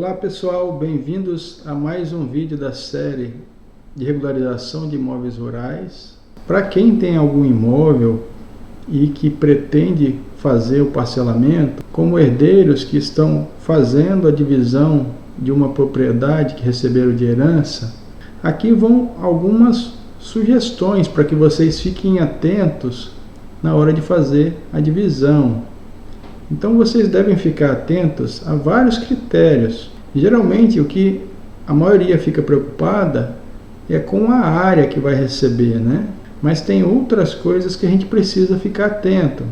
Olá pessoal, bem-vindos a mais um vídeo da série de regularização de imóveis rurais. Para quem tem algum imóvel e que pretende fazer o parcelamento, como herdeiros que estão fazendo a divisão de uma propriedade que receberam de herança, aqui vão algumas sugestões para que vocês fiquem atentos na hora de fazer a divisão. Então vocês devem ficar atentos a vários critérios. Geralmente o que a maioria fica preocupada é com a área que vai receber, né? Mas tem outras coisas que a gente precisa ficar atento,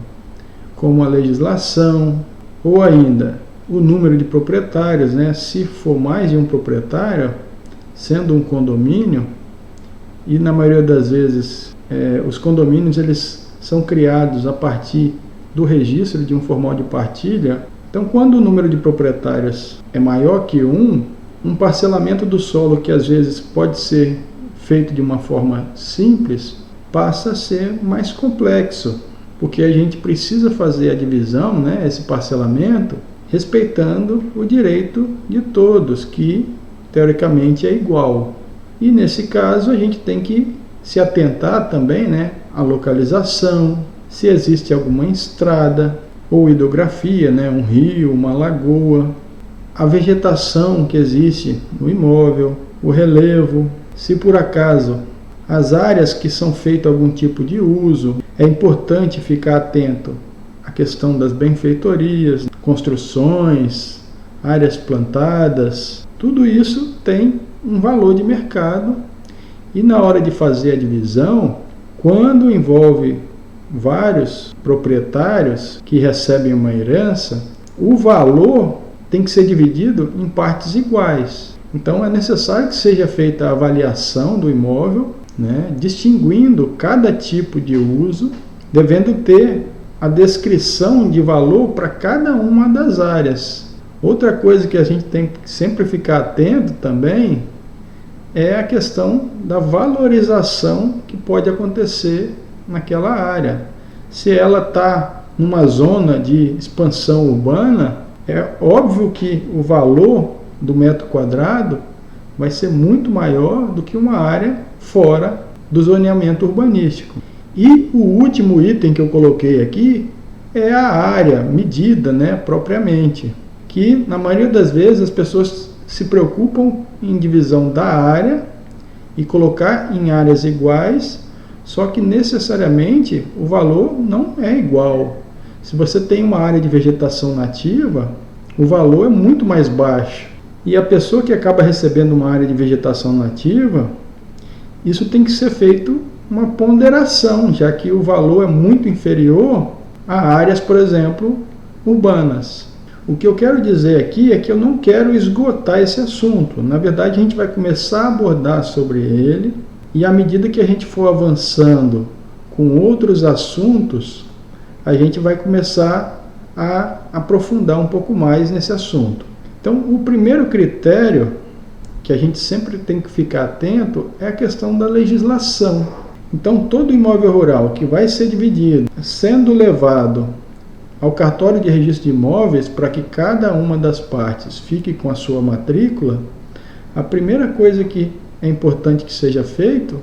como a legislação ou ainda o número de proprietários, né? Se for mais de um proprietário, sendo um condomínio, e na maioria das vezes os condomínios eles são criados a partir do registro de um formal de partilha. Então, quando o número de proprietários é maior que um parcelamento do solo que às vezes pode ser feito de uma forma simples, passa a ser mais complexo, porque a gente precisa fazer a divisão, né, esse parcelamento, respeitando o direito de todos, que teoricamente é igual. E nesse caso a gente tem que se atentar também, né, à localização, se existe alguma estrada ou hidrografia, né, um rio, uma lagoa, a vegetação que existe no imóvel, o relevo, se por acaso as áreas que são feito algum tipo de uso, é importante ficar atento à questão das benfeitorias, construções, áreas plantadas, tudo isso tem um valor de mercado e na hora de fazer a divisão, quando envolve vários proprietários que recebem uma herança, o valor tem que ser dividido em partes iguais. Então é necessário que seja feita a avaliação do imóvel, né, distinguindo cada tipo de uso, devendo ter a descrição de valor para cada uma das áreas. Outra coisa que a gente tem que sempre ficar atento também é a questão da valorização que pode acontecer naquela área. Se ela está numa zona de expansão urbana, é óbvio que o valor do metro quadrado vai ser muito maior do que uma área fora do zoneamento urbanístico. E o último item que eu coloquei aqui é a área medida, né, propriamente, que na maioria das vezes as pessoas se preocupam em divisão da área e colocar em áreas iguais. Só que necessariamente o valor não é igual. Se você tem uma área de vegetação nativa, o valor é muito mais baixo. E a pessoa que acaba recebendo uma área de vegetação nativa, isso tem que ser feito uma ponderação, já que o valor é muito inferior a áreas, por exemplo, urbanas. O que eu quero dizer aqui é que eu não quero esgotar esse assunto. Na verdade, a gente vai começar a abordar sobre ele. E à medida que a gente for avançando com outros assuntos, a gente vai começar a aprofundar um pouco mais nesse assunto. Então, o primeiro critério que a gente sempre tem que ficar atento é a questão da legislação. Então, todo imóvel rural que vai ser dividido, sendo levado ao cartório de registro de imóveis para que cada uma das partes fique com a sua matrícula, a primeira coisa que é importante que seja feito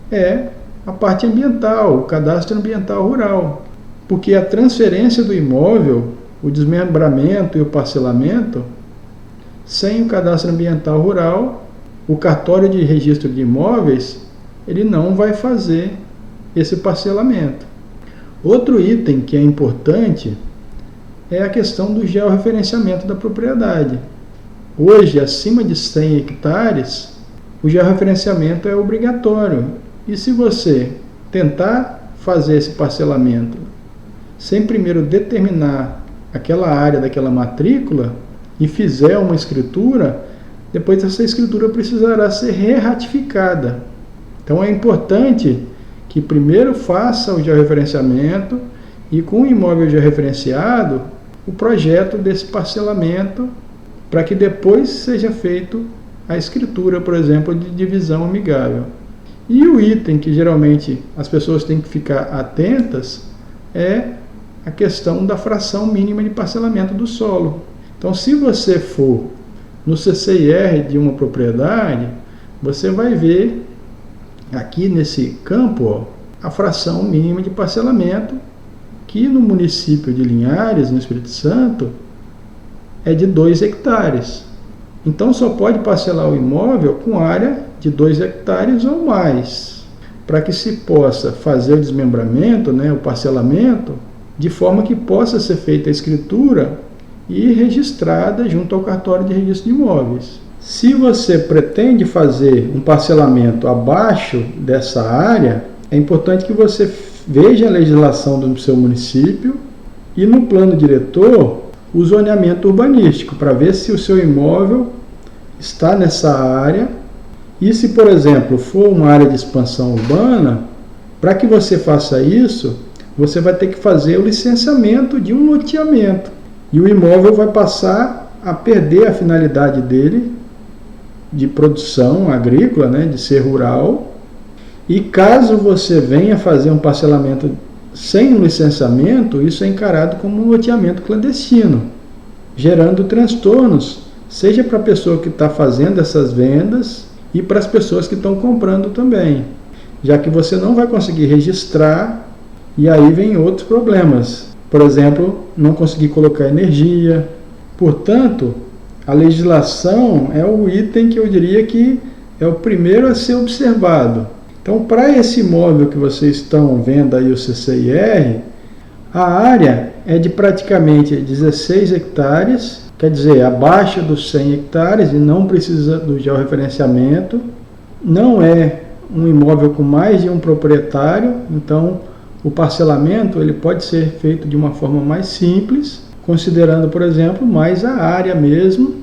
é a parte ambiental, o cadastro ambiental rural, porque a transferência do imóvel, o desmembramento e o parcelamento, sem o cadastro ambiental rural, o cartório de registro de imóveis, ele não vai fazer esse parcelamento. Outro item que é importante é a questão do georreferenciamento da propriedade. Hoje, acima de 100 hectares, o georreferenciamento é obrigatório. E se você tentar fazer esse parcelamento sem primeiro determinar aquela área daquela matrícula e fizer uma escritura, depois essa escritura precisará ser re-ratificada. Então é importante que primeiro faça o georreferenciamento e com o imóvel georreferenciado, o projeto desse parcelamento para que depois seja feito a escritura, por exemplo, de divisão amigável. E o item que geralmente as pessoas têm que ficar atentas é a questão da fração mínima de parcelamento do solo. Então, se você for no CCIR de uma propriedade, você vai ver aqui nesse campo, ó, a fração mínima de parcelamento, que no município de Linhares, no Espírito Santo, é de 2 hectares. Então só pode parcelar o imóvel com área de 2 hectares ou mais, para que se possa fazer o desmembramento, né, o parcelamento, de forma que possa ser feita a escritura e registrada junto ao cartório de registro de imóveis. Se você pretende fazer um parcelamento abaixo dessa área, é importante que você veja a legislação do seu município e no plano diretor o zoneamento urbanístico, para ver se o seu imóvel está nessa área. E se, por exemplo, for uma área de expansão urbana, para que você faça isso, você vai ter que fazer o licenciamento de um loteamento. E o imóvel vai passar a perder a finalidade dele de produção agrícola, né, de ser rural. E caso você venha fazer um parcelamento sem um licenciamento, isso é encarado como um loteamento clandestino, gerando transtornos, seja para a pessoa que está fazendo essas vendas e para as pessoas que estão comprando também, já que você não vai conseguir registrar, e aí vem outros problemas. Por exemplo, não conseguir colocar energia. Portanto, a legislação é o item que eu diria que é o primeiro a ser observado. Então, para esse imóvel que vocês estão vendo aí, o CCIR, a área é de praticamente 16 hectares, quer dizer, abaixo dos 100 hectares e não precisa do georreferenciamento. Não é um imóvel com mais de um proprietário, então o parcelamento ele pode ser feito de uma forma mais simples, considerando, por exemplo, mais a área mesmo.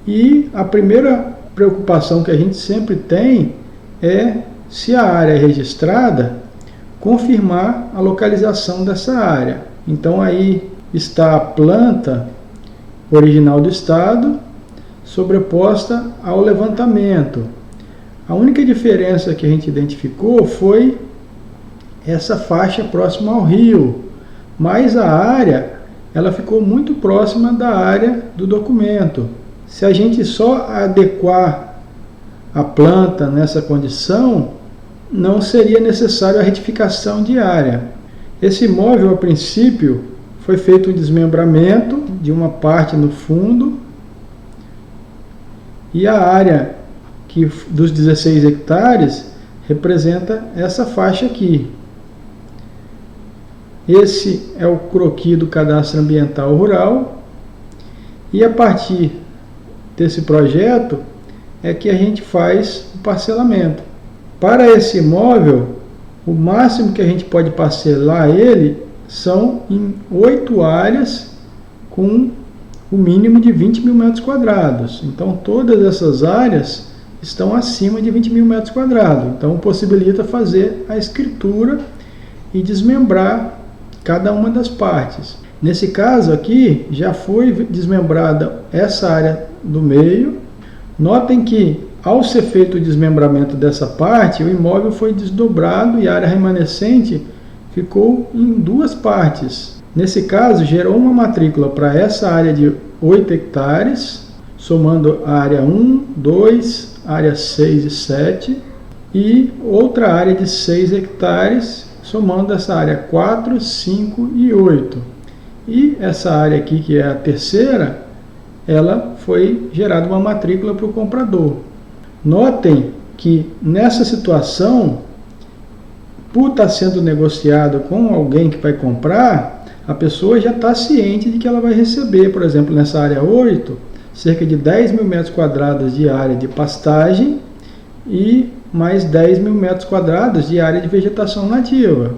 E a primeira preocupação que a gente sempre tem é, se a área é registrada, confirmar a localização dessa área. Então aí está a planta original do estado sobreposta ao levantamento. A única diferença que a gente identificou foi essa faixa próxima ao rio, mas a área ela ficou muito próxima da área do documento. Se a gente só adequar a planta nessa condição, não seria necessário a retificação de área. Esse imóvel, a princípio, foi feito um desmembramento de uma parte no fundo, e a área que, dos 16 hectares representa essa faixa aqui. Esse é o croquis do Cadastro Ambiental Rural, e a partir desse projeto é que a gente faz o parcelamento. Para esse imóvel, o máximo que a gente pode parcelar ele são em 8 áreas com o mínimo de 20 mil metros quadrados. Então todas essas áreas estão acima de 20 mil metros quadrados. Então possibilita fazer a escritura e desmembrar cada uma das partes. Nesse caso aqui, já foi desmembrada essa área do meio. Notem que, ao ser feito o desmembramento dessa parte, o imóvel foi desdobrado e a área remanescente ficou em 2 partes. Nesse caso, gerou uma matrícula para essa área de 8 hectares, somando a área 1, 2, área 6 e 7, e outra área de 6 hectares, somando essa área 4, 5 e 8. E essa área aqui, que é a terceira, ela foi gerada uma matrícula para o comprador. Notem que nessa situação, por estar sendo negociado com alguém que vai comprar, a pessoa já está ciente de que ela vai receber, por exemplo, nessa área 8, cerca de 10 mil metros quadrados de área de pastagem e mais 10 mil metros quadrados de área de vegetação nativa.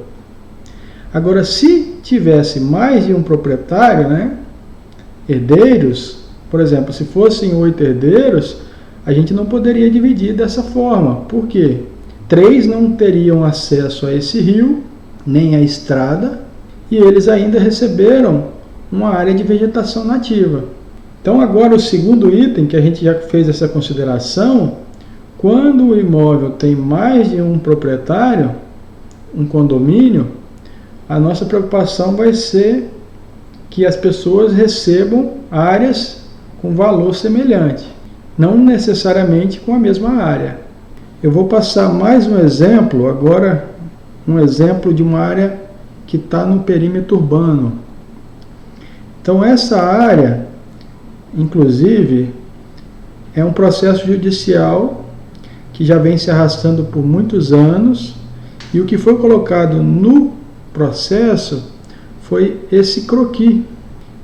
Agora, se tivesse mais de um proprietário, né, herdeiros, por exemplo, se fossem 8 herdeiros, a gente não poderia dividir dessa forma. Por quê? 3 não teriam acesso a esse rio, nem à estrada, e eles ainda receberam uma área de vegetação nativa. Então agora o segundo item, que a gente já fez essa consideração, quando o imóvel tem mais de um proprietário, um condomínio, a nossa preocupação vai ser que as pessoas recebam áreas com valor semelhante. não necessariamente com a mesma área. Eu vou passar mais um exemplo, agora um exemplo de uma área que está no perímetro urbano. Então essa área, inclusive, é um processo judicial que já vem se arrastando por muitos anos, e o que foi colocado no processo foi esse croquis,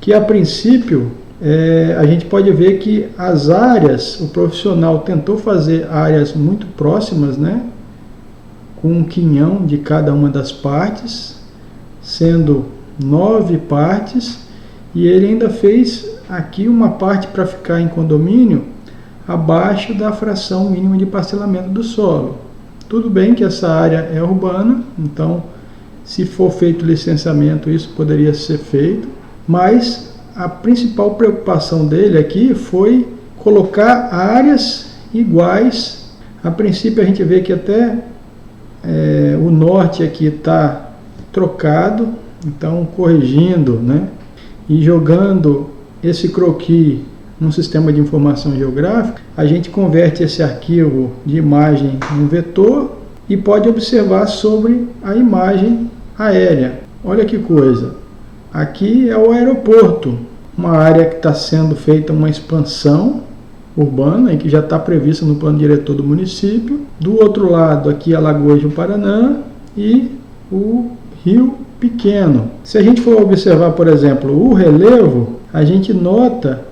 que a princípio a gente pode ver que as áreas, o profissional tentou fazer áreas muito próximas, né, com um quinhão de cada uma das partes, sendo 9 partes, e ele ainda fez aqui uma parte para ficar em condomínio abaixo da fração mínima de parcelamento do solo. Tudo bem que essa área é urbana, então se for feito licenciamento isso poderia ser feito, mas a principal preocupação dele aqui foi colocar áreas iguais. A princípio a gente vê que até o norte aqui está trocado, então corrigindo, né, e jogando esse croquis num sistema de informação geográfica, a gente converte esse arquivo de imagem em vetor e pode observar sobre a imagem aérea. Olha que coisa! Aqui é o aeroporto, uma área que está sendo feita uma expansão urbana e que já está prevista no plano diretor do município. Do outro lado aqui Alagoas do Paraná e o Rio Pequeno. Se a gente for observar, por exemplo, o relevo, a gente nota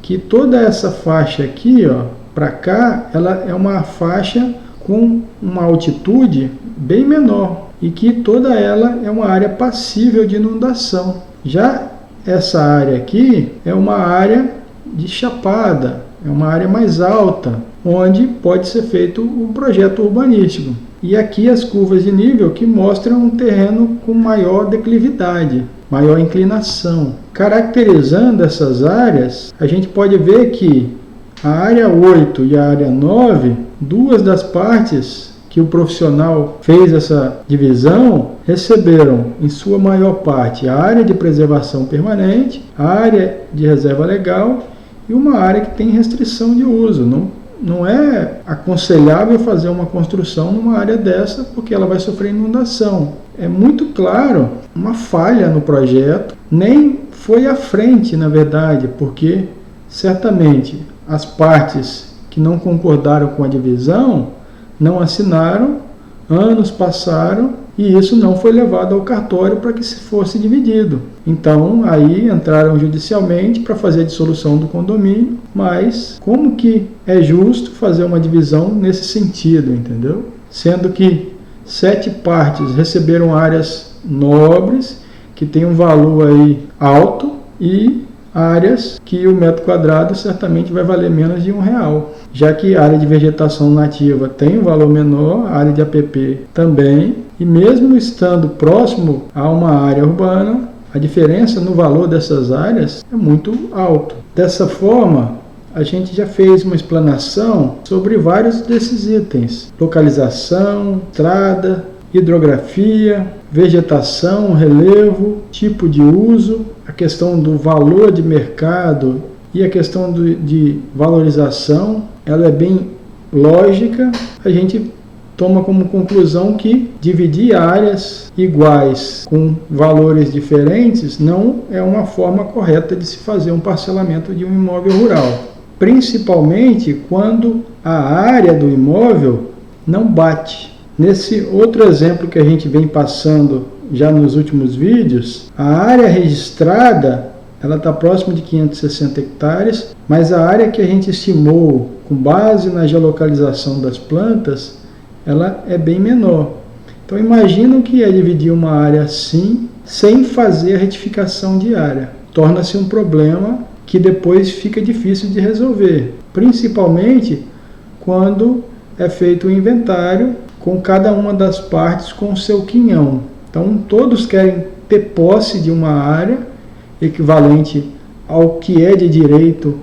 que toda essa faixa aqui, ó, para cá, ela é uma faixa com uma altitude bem menor e que toda ela é uma área passível de inundação. Já essa área aqui é uma área de chapada, é uma área mais alta, onde pode ser feito um projeto urbanístico. E aqui as curvas de nível que mostram um terreno com maior declividade, maior inclinação. Caracterizando essas áreas, a gente pode ver que a área 8 e a área 9, duas das partes que o profissional fez essa divisão, receberam em sua maior parte a área de preservação permanente, a área de reserva legal e uma área que tem restrição de uso. Não é aconselhável fazer uma construção numa área dessa, porque ela vai sofrer inundação. É muito claro uma falha no projeto, nem foi à frente, na verdade, porque certamente as partes que não concordaram com a divisão não assinaram, anos passaram e isso não foi levado ao cartório para que se fosse dividido. Então aí entraram judicialmente para fazer a dissolução do condomínio, mas como que é justo fazer uma divisão nesse sentido, entendeu? Sendo que 7 partes receberam áreas nobres, que tem um valor aí alto, e áreas que o metro quadrado certamente vai valer menos de R$1, já que a área de vegetação nativa tem um valor menor, a área de APP também, e mesmo estando próximo a uma área urbana, a diferença no valor dessas áreas é muito alto. Dessa forma, a gente já fez uma explanação sobre vários desses itens: localização, estrada, hidrografia, vegetação, relevo, tipo de uso, a questão do valor de mercado e a questão de valorização. Ela é bem lógica. A gente toma como conclusão que dividir áreas iguais com valores diferentes não é uma forma correta de se fazer um parcelamento de um imóvel rural, principalmente quando a área do imóvel não bate. Nesse outro exemplo que a gente vem passando já nos últimos vídeos, a área registrada ela está próxima de 560 hectares, mas a área que a gente estimou com base na geolocalização das plantas, ela é bem menor. Então imagina o que é dividir uma área assim, sem fazer a retificação de área. Torna-se um problema que depois fica difícil de resolver, principalmente quando é feito o inventário com cada uma das partes com o seu quinhão. Então todos querem ter posse de uma área equivalente ao que é de direito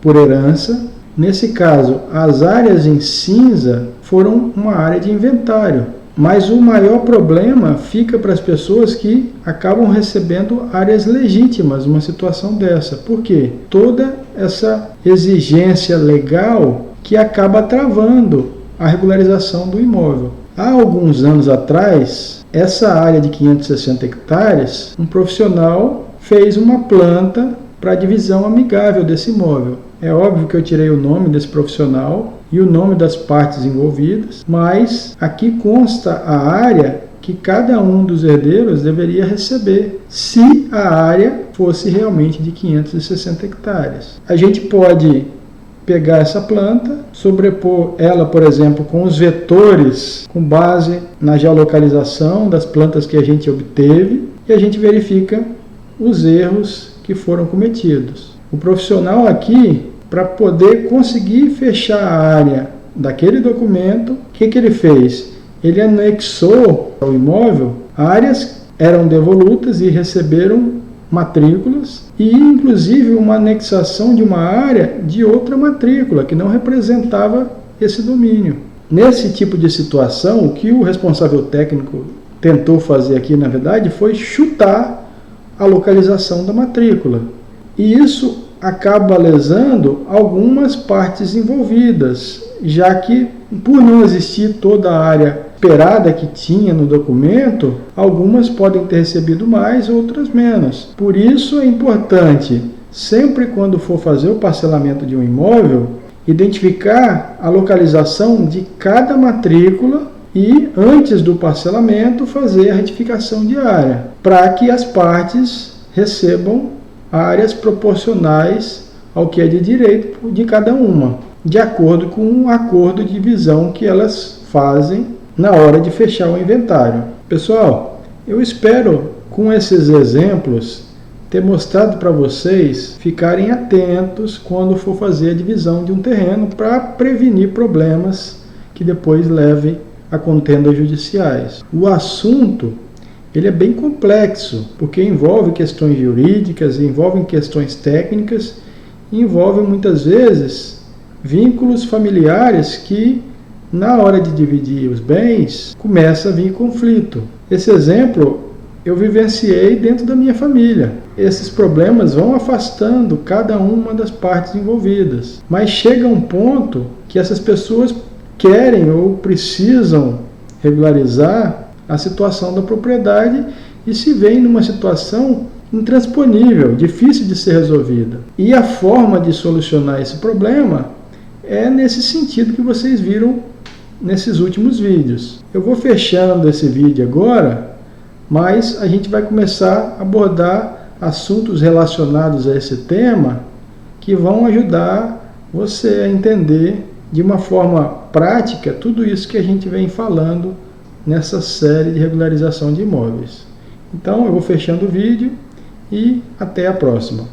por herança. Nesse caso, as áreas em cinza foram uma área de inventário. Mas o maior problema fica para as pessoas que acabam recebendo áreas legítimas numa situação dessa. Por quê? Toda essa exigência legal que acaba travando a regularização do imóvel. Há alguns anos atrás, essa área de 560 hectares, um profissional fez uma planta para a divisão amigável desse imóvel. É óbvio que eu tirei o nome desse profissional e o nome das partes envolvidas, mas aqui consta a área que cada um dos herdeiros deveria receber, se a área fosse realmente de 560 hectares. A gente pode pegar essa planta, sobrepor ela, por exemplo, com os vetores, com base na geolocalização das plantas que a gente obteve, e a gente verifica os erros que foram cometidos. O profissional aqui, para poder conseguir fechar a área daquele documento, o que ele fez? Ele anexou ao imóvel áreas que eram devolutas e receberam matrículas, e inclusive uma anexação de uma área de outra matrícula que não representava esse domínio. Nesse tipo de situação, o que o responsável técnico tentou fazer aqui, na verdade, foi chutar a localização da matrícula. E isso acaba lesando algumas partes envolvidas, já que, por não existir toda a área esperada que tinha no documento, algumas podem ter recebido mais, outras menos. Por isso é importante, sempre quando for fazer o parcelamento de um imóvel, identificar a localização de cada matrícula e, antes do parcelamento, fazer a retificação de área, para que as partes recebam áreas proporcionais ao que é de direito de cada uma, de acordo com o acordo de divisão que elas fazem na hora de fechar o inventário. Pessoal, eu espero com esses exemplos ter mostrado para vocês ficarem atentos quando for fazer a divisão de um terreno, para prevenir problemas que depois levem a contendas judiciais. O assunto ele é bem complexo, porque envolve questões jurídicas, envolve questões técnicas, envolve muitas vezes vínculos familiares que, na hora de dividir os bens, começa a vir conflito. Esse exemplo eu vivenciei dentro da minha família. Esses problemas vão afastando cada uma das partes envolvidas, mas chega um ponto que essas pessoas querem ou precisam regularizar a situação da propriedade e se veem numa situação intransponível, difícil de ser resolvida. E a forma de solucionar esse problema é nesse sentido que vocês viram nesses últimos vídeos. Eu vou fechando esse vídeo agora, mas a gente vai começar a abordar assuntos relacionados a esse tema que vão ajudar você a entender de uma forma prática tudo isso que a gente vem falando nessa série de regularização de imóveis. Então eu vou fechando o vídeo e até a próxima.